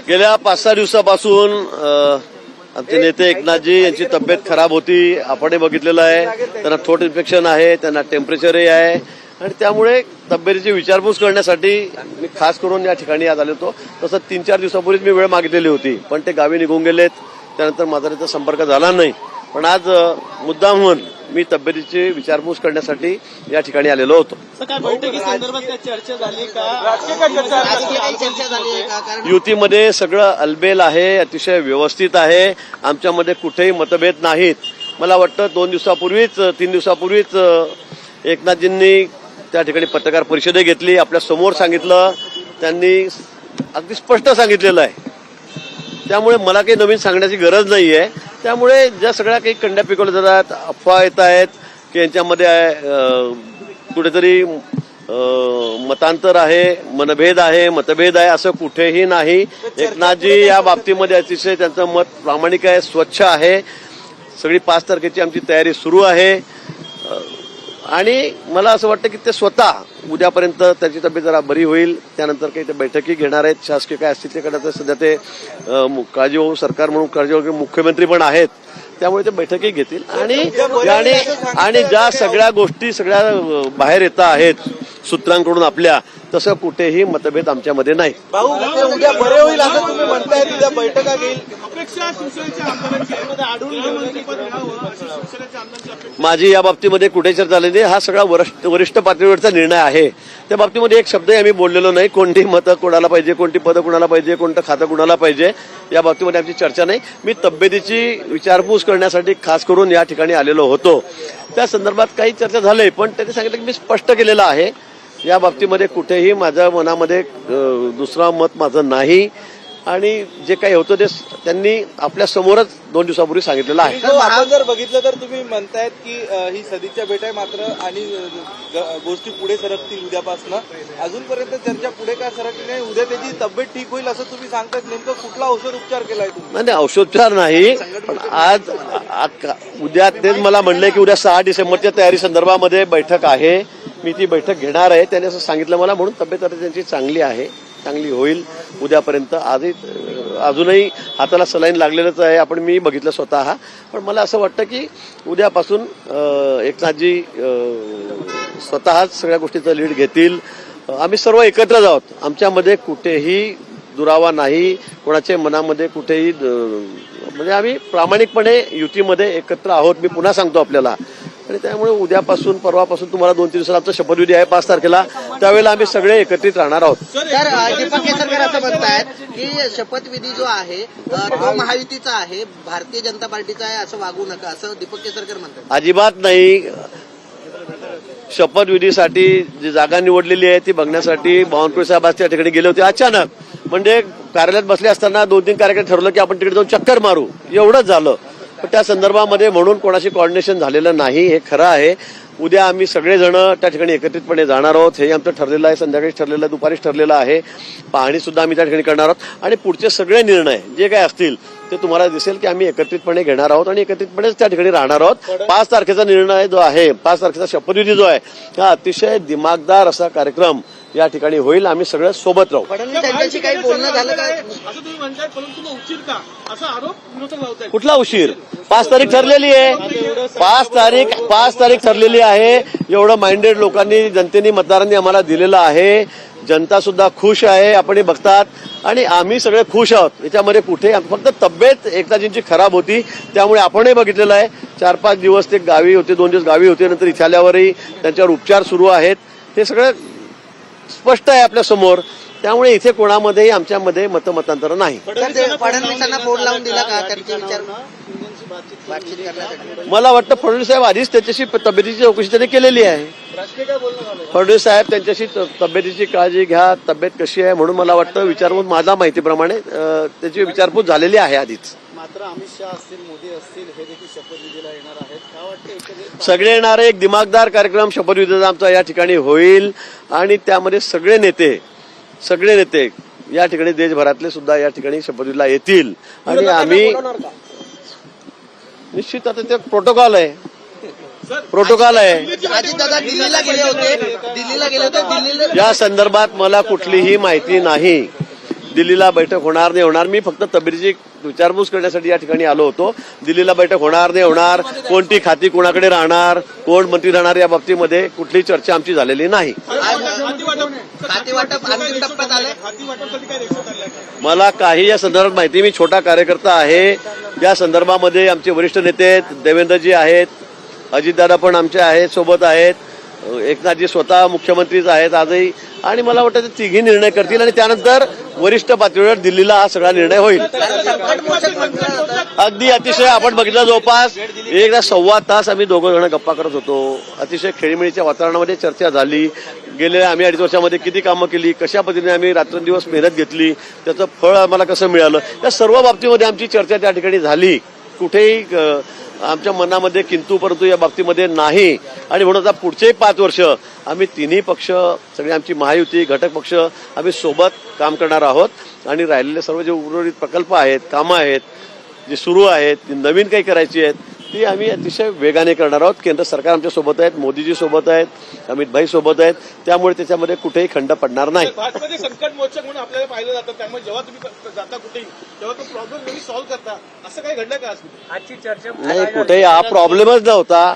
गेल्या 5-6 दिवसापासून आमचे नेते एकनाथजी यांची तब्येत खराब होती. आपणही बघितलेलं आहे. त्यांना थ्रोट इन्फेक्शन आहे, त्यांना टेम्परेचरही आहे आणि त्यामुळे तब्येतीची विचारपूस करण्यासाठी मी खास करून या ठिकाणी आज आलो होतो. तसं 3-4 दिवसापूर्वीच मी वेळ मागितलेली होती, पण ते गावी निघून गेलेत. त्यानंतर माझा त्याचा संपर्क झाला नाही. पण आज मुद्दाम म्हणून मी तब्येतीची विचारपूस करण्यासाठी या ठिकाणी आलेलो होतो. युतीमध्ये सगळं अलबेल आहे, अतिशय व्यवस्थित आहे. आमच्यामध्ये कुठेही मतभेद नाहीत. मला वाटतं 3 दिवसापूर्वीच एकनाथजींनी त्या ठिकाणी पत्रकार परिषद घेतली. आपल्या समोर सांगितलं, त्यांनी अगदी स्पष्ट सांगितलेलं आहे. त्यामुळे मला काही नवीन सांगण्याची गरज नाही आहे. त्यामुळे ज्या सगळ्या काही कंड्या पिकवल्या जातात, अफवा येत आहेत की यांच्यामध्ये कुठेतरी मतांतर आहे, मनभेद आहे, मतभेद आहे, असं कुठेही नाही. एकनाथजी या बाबतीमध्ये अतिशय त्यांचं मत प्रामाणिक आहे, स्वच्छ आहे. सगळी 5 तारखेची आमची तयारी सुरू आहे आणि मला असं वाटतं की ते स्वतः उद्यापर्यंत त्याची तब्येत जरा बरी होईल. त्यानंतर काही ते बैठकी घेणार आहेत. शासकीय काय असतील ते करण्याचं सध्या ते काळजीवाहू सरकार म्हणून काळजीवाहू मुख्यमंत्री पण आहेत. त्यामुळे ते बैठकी घेतील आणि ज्या सगळ्या गोष्टी सगळ्या बाहेर येत आहेत सूत्रांकडून आपल्या, तसं कुठेही मतभेद आमच्यामध्ये नाही. भाऊ, उद्या बरे होईल असं तुम्ही म्हणताय, उद्या बैठका घेईल. माझी या बाबतीमध्ये कुठे चर्चा झाली नाही. हा सगळा वरिष्ठ पातळीवरचा निर्णय आहे. त्या बाबतीमध्ये एक शब्दही आम्ही बोललेलो नाही. कोणती मतं कोणाला पाहिजे, कोणती पदं कोणाला पाहिजे, कोणतं खातं कोणाला पाहिजे, या बाबतीमध्ये आमची चर्चा नाही. मी तब्येतीची विचारपूस करण्यासाठी खास करून या ठिकाणी आलेलो होतो. त्या संदर्भात काही चर्चा झाली, पण त्यांनी सांगितलं की मी स्पष्ट केलेलं आहे. या बाबतीमध्ये कुठेही माझ्या मनामध्ये दुसरा मत माझं नाही आणि जे काही होतं ते त्यांनी आपल्या समोरच 2 दिवसापूर्वी सांगितलेलं आहे. आपण जर बघितलं तर तुम्ही म्हणतायत की ही सदिच्छा भेट आहे मात्र आणि गोष्टी पुढे सरकतील उद्यापासून. अजूनपर्यंत चर्चा पुढे काय सरकली नाही. उद्या त्याची तब्येत ठीक होईल असं तुम्ही सांगतायत. नेमकं कुठला औषधोपचार केलाय तुम्ही? नाही, औषधोपचार नाही. पण आज उद्या तेच मला म्हणले की उद्या 6 डिसेंबरच्या तयारी संदर्भामध्ये बैठक आहे. मी ती बैठक घेणार आहे. त्याने असं सांगितलं मला, म्हणून तब्येत आता त्यांची चांगली आहे, चांगली होईल उद्यापर्यंत. अजूनही हाताला सलाईन लागलेलंच आहे. मी बघितलं स्वतः. पण मला असं वाटतं की उद्यापासून एकनाथजी स्वतःच सगळ्या गोष्टीचं लीड घेतील. आम्ही सर्व एकत्रच आहोत. आमच्यामध्ये कुठेही दुरावा नाही. कोणाच्या मनामध्ये कुठेही म्हणजे आम्ही प्रामाणिकपणे युतीमध्ये एकत्र आहोत. मी पुन्हा सांगतो आपल्याला. आणि त्यामुळे उद्यापासून परवापासून तुम्हाला 2-3 दिवसात आमचा शपथविधी आहे 5 तारखेला. त्यावेळेला आम्ही सगळे एकत्रित राहणार आहोत. तर दीपक केसरकर असं म्हणतायत की शपथविधी जो आहे तो महायुतीचा आहे, भारतीय जनता पार्टीचा आहे, असं वागू नका, असं दीपक केसरकर म्हणतात. अजिबात नाही. शपथविधीसाठी जी जागा निवडलेली आहे ती बघण्यासाठी बावनकुळे साहेब आज त्या ठिकाणी गेले होते. अचानक म्हणजे कार्यालयात बसले असताना 2-3 कार्यकर्ते ठरवलं की आपण तिकडे जाऊन चक्कर मारू, एवढंच झालं. पण त्या संदर्भामध्ये म्हणून कोणाशी कोऑर्डिनेशन झालेलं नाही, हे खरं आहे. उद्या आम्ही सगळेजण त्या ठिकाणी एकत्रितपणे जाणार आहोत. हे आमचं ठरलेलं आहे. संध्याकाळी ठरलेलं आहे, दुपारीच ठरलेलं आहे. पाहणी सुद्धा आम्ही त्या ठिकाणी करणार आहोत आणि पुढचे सगळे निर्णय जे काय असतील ते तुम्हाला दिसेल की आम्ही एकत्रितपणे घेणार आहोत आणि एकत्रितपणेच त्या ठिकाणी राहणार आहोत. 5 तारखेचा निर्णय जो आहे, 5 तारखेचा शपथविधी जो आहे, हा अतिशय दिमागदार असा कार्यक्रम या ठिकाणी होईल. आम्ही सगळं सोबत राहू. फडणवीस यांच्याशी काही बोलणं झालं का असं तुम्ही म्हणताय, परंतु उशीर का असा आरोप विरोधक लावतायत? कुठला उशीर? 5 तारीख ठरलेली आहे. 5 तारीख ठरलेली आहे. एवढं माइंडेड लोकांनी, जनतेने, मतदारांनी आम्हाला दिलेलं आहे. जनता सुद्धा खुश आहे, आपण बघतात आणि आम्ही सगळे खुश आहोत. याच्यामध्ये कुठे फक्त तब्येत एकनाथजींची खराब होती, त्यामुळे आपणही बघितलेलं आहे. 4-5 दिवस ते गावी होते, 2 दिवस गावी होते. नंतर इथे आल्यावरही त्यांच्यावर उपचार सुरू आहेत. हे सगळं स्पष्ट आहे आपल्या समोर. त्यामुळे इथे कोणामध्येही आमच्यामध्ये मतमतांतर नाही. फडणवीसांना फोन लावून दिला का त्यांचे विचार बातचीत करण्यासाठी? मला वाटतं फडणवीस साहेब आधीच त्याच्याशी तब्येतीची चौकशी त्यांनी केलेली आहे. फडणवीस साहेब त्यांच्याशी तब्येतीची काळजी घ्या, तब्येत कशी आहे म्हणून मला वाटतं विचारपूस, माझ्या माहितीप्रमाणे त्याची विचारपूस झालेली आहे आधीच. मात्र अमित शहा असतील, मोदी असतील, हे देखील शपथविधीला येणार आहेत. काय वाटतं? सगळे येणारे एक दिमागदार कार्यक्रम शपथविधीचा आमचा या ठिकाणी होईल आणि त्यामध्ये सगळे नेते या ठिकाणी देशभरातले सुद्धा या ठिकाणी शपथविधीला येतील आणि आम्ही निश्चित आता ते प्रोटोकॉल आहे. अजितदादा दिल्लीला गेले होते. या संदर्भात मला कुठलीही माहिती नाही. दिल्लीला बैठक होणार नाही होणार. मी फक्त तब्येतीची विचारपूस करण्यासाठी या ठिकाणी आलो होतो. दिल्लीला बैठक होणार नाही होणार, कोणती खाती कोणाकडे राहणार, कोण मंत्री राहणार, या बाबतीमध्ये कुठलीही चर्चा आमची झालेली नाही. खाते वाटप अंतिम टप्प्यात आलंय. मला काही या संदर्भात माहिती, मी छोटा कार्यकर्ता आहे. या संदर्भामध्ये आमचे वरिष्ठ नेते आहेत, देवेंद्रजी आहेत, अजितदादा पण आमचे आहेत, सोबत आहेत, एकनाथजी स्वतः मुख्यमंत्रीच आहेत आजही, आणि मला वाटतं ते तिघी निर्णय करतील आणि त्यानंतर वरिष्ठ पातळीवर दिल्लीला हा सगळा निर्णय होईल. अगदी अतिशय आपण बघितलं, जवळपास 1.25 तास आम्ही दोघं जण गप्पा करत होतो. अतिशय खेळीमेळीच्या वातावरणामध्ये चर्चा झाली. गेल्या आम्ही 2.5 वर्षामध्ये किती कामं केली, कशा पद्धतीने आम्ही रात्रंदिवस मेहनत घेतली, त्याचं फळ आम्हाला कसं मिळालं, या सर्व बाबतीमध्ये आमची चर्चा त्या ठिकाणी झाली. कुठेही आमच्या मनामध्ये किंतु परंतु या बाबतीमध्ये नाही. आणि म्हणून आता पुढचे 5 वर्ष आम्ही तिन्ही पक्ष, सगळी आमची महायुती, घटक पक्ष, आम्ही सोबत काम करणार आहोत. आणि राहिलेले सर्व जे उर्वरित प्रकल्प आहेत, कामं आहेत, जे सुरू आहेत, ती नवीन काही करायची आहेत, ती आम्ही अतिशय वेगाने करणार आहोत. केंद्र सरकार आमच्या सोबत आहेत, मोदीजी सोबत आहेत, अमित भाई सोबत आहेत, त्यामुळे त्याच्यामध्ये कुठेही खंड पडणार नाही. भाजपमध्ये संकट मोचक म्हणून आपल्याला पाहिलं जातं, त्यामुळे जेव्हा तुम्ही जाता कुठेही तेव्हा तो प्रॉब्लेम तुम्ही सॉल्व्ह करता, असं काही घडलं का आजची चर्चा? नाही, कुठेही हा प्रॉब्लेमच नव्हता.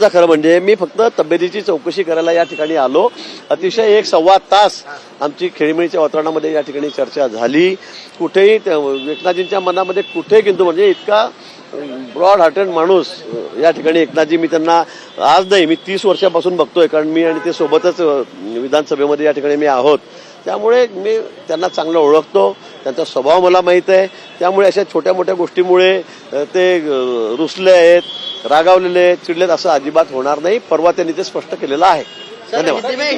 खरं म्हणजे मी फक्त तब्येतीची चौकशी करायला या ठिकाणी आलो. अतिशय 1.25 तास आमची खेळीमेळीच्या वातावरणामध्ये या ठिकाणी चर्चा झाली. कुठेही एकनाथजींच्या मनामध्ये कुठे किंतु म्हणजे इतका ब्रॉड हार्टेड माणूस या ठिकाणी एकनाथजी, मी त्यांना आज नाही, मी 30 वर्षापासून बघतोय, कारण मी आणि ते सोबतच विधानसभेमध्ये या ठिकाणी मी आहोत. त्यामुळे मी त्यांना चांगलं ओळखतो, त्यांचा स्वभाव मला माहीत आहे. त्यामुळे अशा छोट्या मोठ्या गोष्टीमुळे ते रुसले आहेत, रागावलेले, चिडलेत असं अजिबात होणार नाही. परवा त्यांनी ते स्पष्ट केलेलं आहे. धन्यवाद.